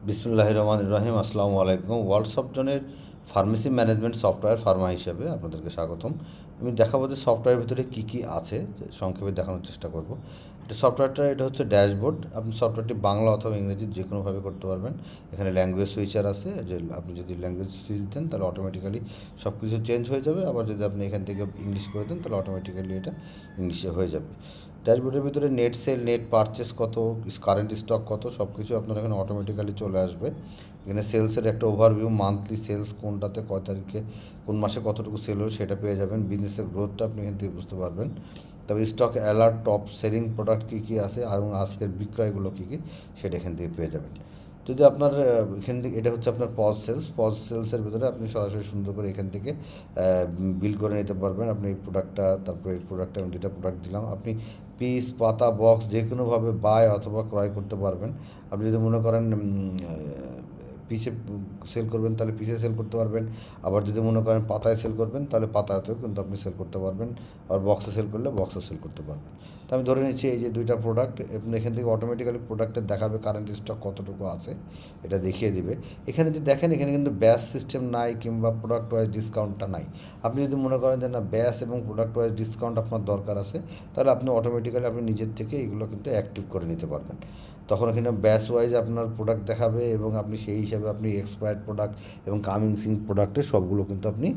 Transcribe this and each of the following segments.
বিসমুল্লাহির রহমানির রহিম। আসসালামু আলাইকুম। ওয়ার্ল্ড সফটজনের ফার্মেসি ম্যানেজমেন্ট সফটওয়্যার ফার্মা হিসেবে আপনাদেরকে স্বাগতম। আমি দেখাবো যে সফটওয়্যারের ভিতরে কী কী আছে, যে সংক্ষেপে দেখানোর চেষ্টা করব। এটা হচ্ছে ড্যাশবোর্ড। আপনি সফটওয়্যারটি বাংলা অথবা ইংরেজি যে কোনোভাবে করতে পারবেন। এখানে ল্যাঙ্গুয়েজ সুইচার আছে, যে আপনি যদি ল্যাঙ্গুয়েজ সুইচ দেন তাহলে অটোমেটিক্যালি সব কিছু চেঞ্জ হয়ে যাবে। আবার যদি আপনি এখান থেকে ইংলিশ করে দেন তাহলে অটোমেটিক্যালি এটা ইংলিশে হয়ে যাবে। ড্যাশবোর্ডের ভিতরে নেট সেল, নেট পারচেস কত, কারেন্ট স্টক কত, সব কিছু আপনার এখানে অটোমেটিক্যালি চলে আসবে। এখানে সেলসের একটা ওভারভিউ, মান্থলি সেলস কোনটাতে কয় তারিখে কোন মাসে কতটুকু সেল হলো সেটা পেয়ে যাবেন। বিজনেসের গ্রোথটা আপনি এখান থেকে বুঝতে পারবেন। তবে stock alert, top selling product কী কী আছে এবং আজকের বিক্রয়গুলো কী কী সেটা এখান থেকে পেয়ে যাবেন। যদি আপনার এখান থেকে, এটা হচ্ছে আপনার পজ সেলসের ভিতরে আপনি সরাসরি সুন্দর করে এখান থেকে বিল করে নিতে পারবেন। আপনি এই প্রোডাক্টটা, তারপরে এই প্রোডাক্টটা, আমি দুটা প্রোডাক্ট দিলাম, আপনি পিস, পাতা, বক্স যে কোনোভাবে বায় অথবা ক্রয় করতে পারবেন। আপনি যদি মনে করেন পিসে সেল করবেন তাহলে পিসে সেল করতে পারবেন। আবার যদি মনে করেন পাতায় সেল করবেন তাহলে পাতাতেও কিন্তু আপনি সেল করতে পারবেন। আবার বক্সে সেল করলে বক্সও সেল করতে পারবেন। তো আমি ধরে নিচ্ছি এই যে দুইটা প্রোডাক্ট, আপনি এখান থেকে অটোমেটিক্যালি প্রোডাক্টের দেখাবে কারেন্ট স্টক কতটুকু আছে, এটা দেখিয়ে দিবে। এখানে যদি দেখেন, এখানে কিন্তু ব্যাচ সিস্টেম নাই কিংবা প্রোডাক্ট ওয়াইজ ডিসকাউন্টটা নাই। আপনি যদি মনে করেন যে না, ব্যাচ এবং প্রোডাক্ট ওয়াইজ ডিসকাউন্ট আপনার দরকার আছে, তাহলে আপনি অটোমেটিক্যালি আপনি নিজের থেকে এগুলো কিন্তু অ্যাক্টিভ করে নিতে পারবেন। তখন এখানে ব্যাচ ওয়াইজ আপনার প্রোডাক্ট দেখাবে এবং আপনি সেই হিসাবে আপনি এক্সপায়ার্ড প্রোডাক্ট এবং কামিং সিন প্রোডাক্টের সবগুলো কিন্তু আপনি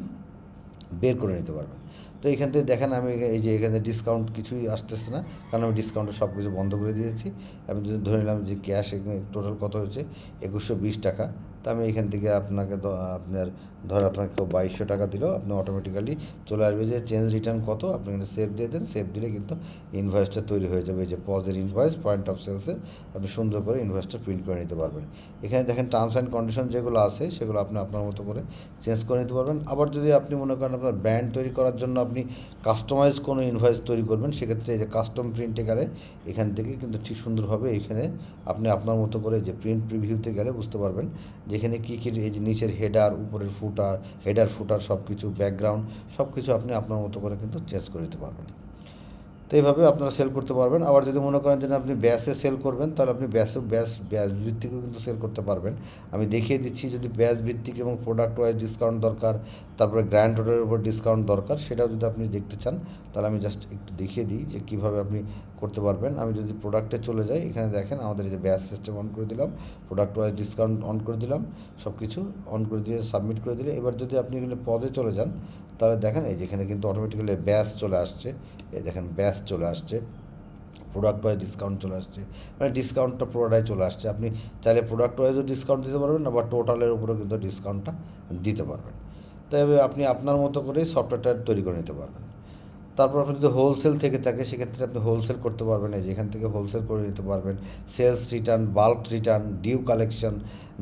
বের করে নিতে পারবেন। তো এখান থেকে দেখেন, আমি এই যে এখানে ডিসকাউন্ট কিছুই আসতেছে না, কারণ আমি ডিসকাউন্টে সব কিছু বন্ধ করে দিয়েছি। আমি যদি ধরে নিলাম যে ক্যাশ এখানে টোটাল কত হয়েছে, 2120 টাকা। তা আমি এখান থেকে আপনাকে আপনার ধর আপনাকে কেউ 2200 টাকা দিল, আপনি অটোমেটিক্যালি চলে আসবে যে চেঞ্জ রিটার্ন কত, আপনি এখানে সেভ দিয়ে দেন। সেভ দিলে কিন্তু ইনভয়েসটা তৈরি হয়ে যাবে। এই যে পজের ইনভয়েস, পয়েন্ট অফ সেলসের, আপনি সুন্দর করে ইনভয়েসটা প্রিন্ট করে নিতে পারবেন। এখানে দেখেন টার্মস অ্যান্ড কন্ডিশন যেগুলো আছে সেগুলো আপনি আপনার মতো করে চেঞ্জ করে নিতে পারবেন। আবার যদি আপনি মনে করেন আপনার ব্র্যান্ড তৈরি করার জন্য আপনি কাস্টমাইজ কোনো ইনভয়েস তৈরি করবেন, সেক্ষেত্রে এই যে কাস্টম প্রিন্টে গেলে এখান থেকে কিন্তু ঠিক সুন্দরভাবে এখানে আপনি আপনার মতো করে যে প্রিন্ট প্রিভিউতে গেলে বুঝতে পারবেন যেখানে কী কী, এই যে নিচের হেডার, উপরের ফুটার, হেডার ফুটার সব কিছু, ব্যাকগ্রাউন্ড সব কিছু আপনি আপনার মতো করে কিন্তু চেঞ্জ করে নিতে পারবেন। তো এইভাবে আপনারা সেল করতে পারবেন। আবার যদি মনে করেন যে আপনি ব্যাসে সেল করবেন, তাহলে আপনি ব্যাস ভিত্তিকও কিন্তু সেল করতে পারবেন। আমি দেখিয়ে দিচ্ছি, যদি ব্যাস ভিত্তিক এবং প্রোডাক্ট ওয়াইজ ডিসকাউন্ট দরকার, তারপরে গ্র্যান্ড টোটালের উপর ডিসকাউন্ট দরকার, সেটাও যদি আপনি দেখতে চান তাহলে আমি জাস্ট একটু দেখিয়ে দিই যে কীভাবে আপনি করতে পারবেন। আমি যদি প্রোডাক্টে চলে যাই, এখানে দেখেন আমাদের এই যে ব্যাস সিস্টেম অন করে দিলাম, প্রোডাক্ট ওয়াইজ ডিসকাউন্ট অন করে দিলাম, সব কিছু অন করে দিয়ে সাবমিট করে দিলে, এবার যদি আপনি এখানে পদে চলে যান তাহলে দেখেন এই যেখানে কিন্তু অটোমেটিক্যালি ব্যাস চলে আসছে। এই দেখেন ব্যাস চলে আসছে, প্রোডাক্ট ওয়াইজ ডিসকাউন্ট চলে আসছে, মানে ডিসকাউন্টটা পুরোটাই চলে আসছে। আপনি চাইলে প্রোডাক্ট ওয়াইজও ডিসকাউন্ট দিতে পারবেন, আবার টোটালের উপরেও কিন্তু ডিসকাউন্টটা দিতে পারবেন। তবে আপনি আপনার মতো করেই সফটওয়্যারটা তৈরি করে নিতে পারবেন। তারপর আপনি যদি হোলসেল থেকে থাকে সেক্ষেত্রে আপনি হোলসেল করতে পারবেন, এই যে এখান থেকে হোলসেল করে নিতে পারবেন। Sales return, bulk return, due collection,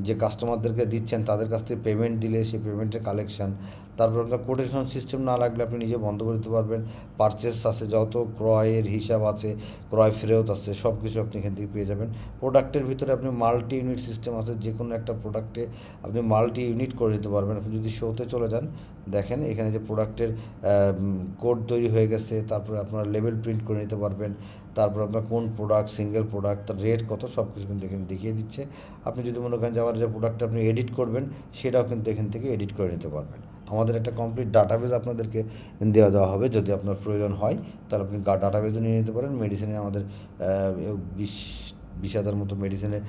যে কাস্টমারদেরকে দিচ্ছেন তাদের কাছ থেকে পেমেন্ট দিলে সেই পেমেন্টের কালেকশন। তারপর আপনার কোটেশন সিস্টেম না লাগলে আপনি নিজে বন্ধ করে দিতে পারবেন। পারচেস আছে, যত ক্রয়ের হিসাব আছে, ক্রয় ফেরত আছে, সব কিছু আপনি এখান থেকে পেয়ে যাবেন। প্রোডাক্টের ভিতরে আপনি মাল্টি ইউনিট সিস্টেম আছে, যে কোনো একটা প্রোডাক্টে আপনি মাল্টি ইউনিট করে নিতে পারবেন। আপনি যদি শোতে চলে যান, দেখেন এখানে যে প্রোডাক্টের কোড তৈরি হয়ে গেছে, তারপরে আপনার লেবেল প্রিন্ট করে নিতে পারবেন। তারপর আপনার কোন প্রোডাক্ট, সিঙ্গেল প্রোডাক্ট, তার রেট কত, সব কিছু কিন্তু এখানে দেখিয়ে দিচ্ছে। আপনি যদি মনে করেন যে আবার যে প্রোডাক্টটা আপনি এডিট করবেন, সেটাও কিন্তু এখান থেকে এডিট করে নিতে পারবেন। আমাদের একটা কমপ্লিট ডাটাবেজ আপনাদেরকে দেওয়া হবে, যদি আপনার প্রয়োজন হয় তাহলে আপনি ডাটাবেজও নিয়ে নিতে পারেন। মেডিসিনে আমাদের বিশ 20,000 মতো মেডিসিনের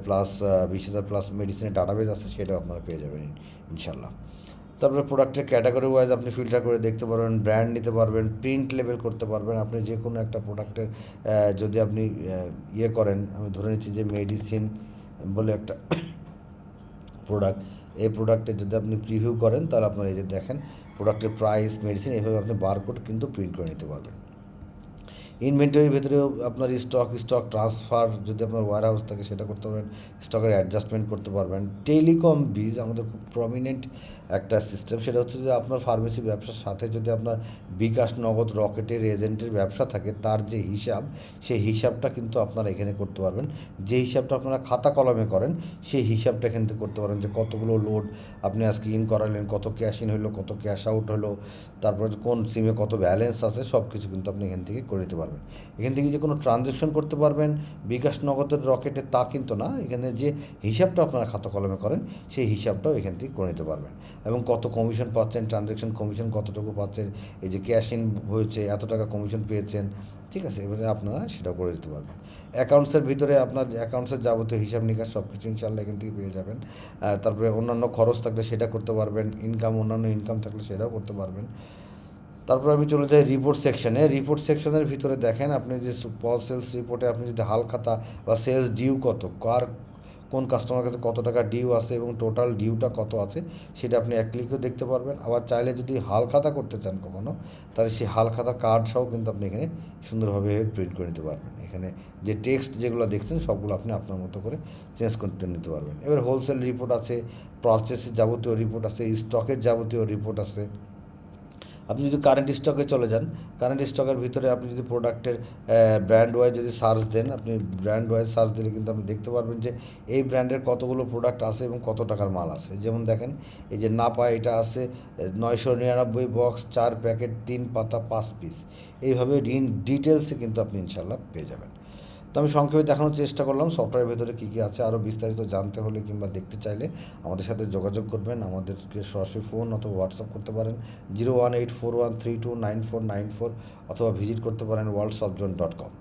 প্লাস 20,000 প্লাস মেডিসিনের ডাটাবেজ আছে, সেটাও আপনারা পেয়ে যাবেন ইনশাল্লাহ। তারপরে প্রোডাক্টের ক্যাটাগরি ওয়াইজ আপনি ফিল্টার করে দেখতে পারবেন, ব্র্যান্ড নিতে পারবেন, প্রিন্ট লেবেল করতে পারবেন। আপনি যে কোনো একটা প্রোডাক্টের যদি আপনি ইয়ে করেন, আমি ধরে নিচ্ছি যে মেডিসিন বলে একটা প্রোডাক্ট, এই প্রোডাক্টের যদি আপনি প্রিভিউ করেন তাহলে আপনার এই যে দেখেন প্রোডাক্টের প্রাইস, মেডিসিন, এইভাবে আপনি বারকোড কিন্তু প্রিন্ট করে নিতে পারবেন। ইনভেন্টরির ভেতরেও আপনার স্টক ট্রান্সফার, যদি আপনার ওয়্যার হাউস থাকে সেটা করতে পারবেন, স্টকের অ্যাডজাস্টমেন্ট করতে পারবেন। টেলিকম বিজ আমাদের খুব প্রমিনেন্ট একটা সিস্টেম, সেটা হচ্ছে যে আপনার ফার্মেসি ব্যবসার সাথে যদি আপনার বিকাশ, নগদ, রকেটের এজেন্টের ব্যবসা থাকে, তার যে হিসাব, সেই হিসাবটা কিন্তু আপনারা এখানে করতে পারবেন। যে হিসাবটা আপনারা খাতা কলমে করেন, সেই হিসাবটা এখান থেকে করতে পারেন, যে কতগুলো লোড আপনি আজকে ইন করালেন, কত ক্যাশ ইন হলো, কত ক্যাশ আউট হলো, তারপর কোন সিমে কত ব্যালেন্স আছে, সব কিছু কিন্তু আপনি এখান থেকে করে নিতে পারবেন। পারবেন। এখান থেকে যে কোনো ট্রানজ্যাকশন করতে পারবেন বিকাশ নগদের রকেটে, তা কিন্তু না। এখানে যে হিসাবটা আপনারা খাতা কলমে করেন সেই হিসাবটাও এখান থেকে করে নিতে পারবেন, এবং কত কমিশন পাচ্ছেন, ট্রানজ্যাকশন কমিশন কতটুকু পাচ্ছেন, এই যে ক্যাশ ইন হয়েছে এত টাকা কমিশন পেয়েছেন, ঠিক আছে, এবারে আপনারা সেটাও করে দিতে পারবেন। অ্যাকাউন্টসের ভিতরে আপনার অ্যাকাউন্টসের যাবতীয় হিসাব নিকাশ সব কিছু ইনশাল্লাহ এখান থেকে পেয়ে যাবেন। তারপরে অন্যান্য খরচ থাকলে সেটা করতে পারবেন, অন্যান্য ইনকাম থাকলে সেটাও করতে পারবেন। তারপর আমি চলে যাই রিপোর্ট সেকশনে। রিপোর্ট সেকশনের ভিতরে দেখেন আপনি যে সেলস রিপোর্টে আপনি যদি হাল খাতা বা সেলস ডিউ কত, কোন কাস্টমার কাছে কত টাকা ডিউ আছে এবং টোটাল ডিউটা কত আছে সেটা আপনি এক ক্লিকেও দেখতে পারবেন। আবার চাইলে যদি হাল খাতা করতে চান কখনো, তাহলে সেই হাল খাতা কার্ড সহ কিন্তু আপনি এখানে সুন্দরভাবে প্রিন্ট করে নিতে পারবেন। এখানে যে টেক্সট যেগুলো দেখছেন সবগুলো আপনি আপনার মতো করে চেঞ্জ করতে নিতে পারবেন। এবার হোলসেল রিপোর্ট আছে, পারচেসের যাবতীয় রিপোর্ট আছে, স্টকের যাবতীয় রিপোর্ট আছে। আপনি যদি কারেন্ট স্টকে চলে যান, কারেন্ট স্টকের ভিতরে আপনি যদি প্রোডাক্টের ব্র্যান্ড ওয়াইজ যদি সার্চ দেন, আপনি ব্র্যান্ড ওয়াইজ সার্চ দিলে কিন্তু আপনি দেখতে পারবেন যে এই ব্র্যান্ডের কতগুলো প্রোডাক্ট আছে এবং কত টাকার মাল আছে। যেমন দেখেন এই যে নাপা, এটা আছে 999 বক্স, 4 প্যাকেট, 3 পাতা, 5 পিস। এইভাবে ডিটেলসে কিন্তু আপনি ইনশাল্লাহ পেয়ে যাবেন। তো আমি সংক্ষেপে দেখানোর চেষ্টা করলাম সফটওয়্যারের ভেতরে কী কী আছে। আরও বিস্তারিত জানতে হলে কিংবা দেখতে চাইলে আমাদের সাথে যোগাযোগ করবেন। আমাদেরকে সরাসরি ফোন অথবা হোয়াটসঅ্যাপ করতে পারেন 01841329494, অথবা ভিজিট করতে পারেন worldsoftzone.com।